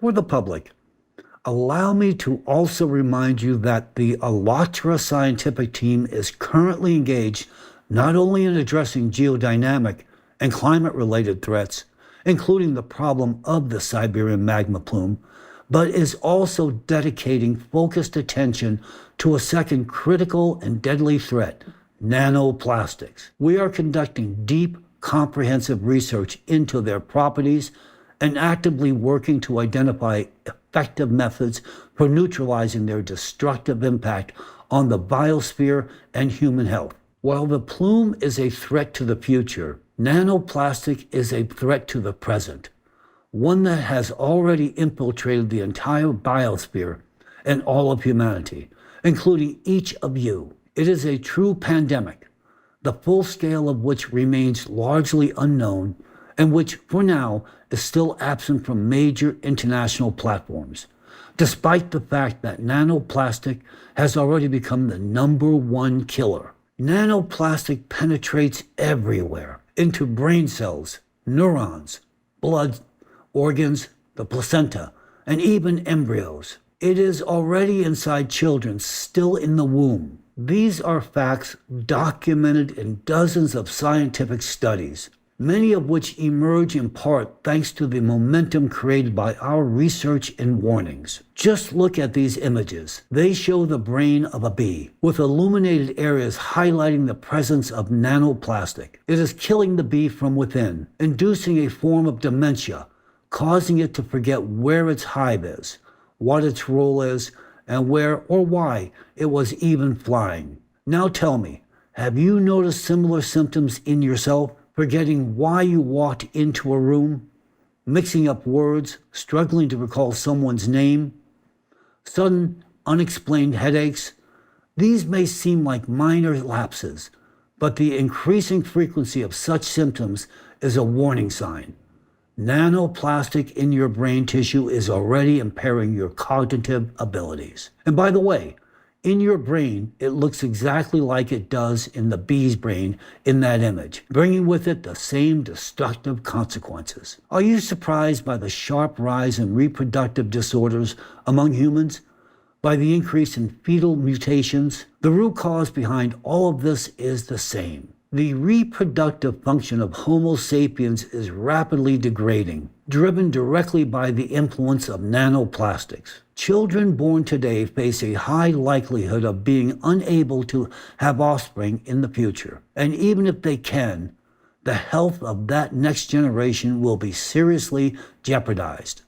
For the public, allow me to also remind you that the ALLATRA scientific team is currently engaged not only in addressing geodynamic and climate-related threats, including the problem of the Siberian magma plume, but is also dedicating focused attention to a second critical and deadly threat, nanoplastics. We are conducting deep, comprehensive research into their properties and actively working to identify effective methods for neutralizing their destructive impact on the biosphere and human health. While the plume is a threat to the future, nanoplastic is a threat to the present, one that has already infiltrated the entire biosphere and all of humanity, including each of you. It is a true pandemic, the full scale of which remains largely unknown and which, for now, is still absent from major international platforms, despite the fact that nanoplastic has already become the #1 killer. Nanoplastic penetrates everywhere, into brain cells, neurons, blood, organs, the placenta, and even embryos. It is already inside children still in the womb. These are facts documented in dozens of scientific studies, many of which emerge in part thanks to the momentum created by our research and warnings. Just look at these images. They show the brain of a bee, with illuminated areas highlighting the presence of nanoplastic. It is killing the bee from within, inducing a form of dementia, causing it to forget where its hive is, what its role is, and where or why it was even flying. Now tell me, have you noticed similar symptoms in yourself? Forgetting why you walked into a room, mixing up words, struggling to recall someone's name, sudden, unexplained headaches. These may seem like minor lapses, but the increasing frequency of such symptoms is a warning sign. Nanoplastic in your brain tissue is already impairing your cognitive abilities. And by the way, in your brain, it looks exactly like it does in the bee's brain in that image, bringing with it the same destructive consequences. Are you surprised by the sharp rise in reproductive disorders among humans? By the increase in fetal mutations? The root cause behind all of this is the same. The reproductive function of Homo sapiens is rapidly degrading, driven directly by the influence of nanoplastics. Children born today face a high likelihood of being unable to have offspring in the future. And even if they can, the health of that next generation will be seriously jeopardized.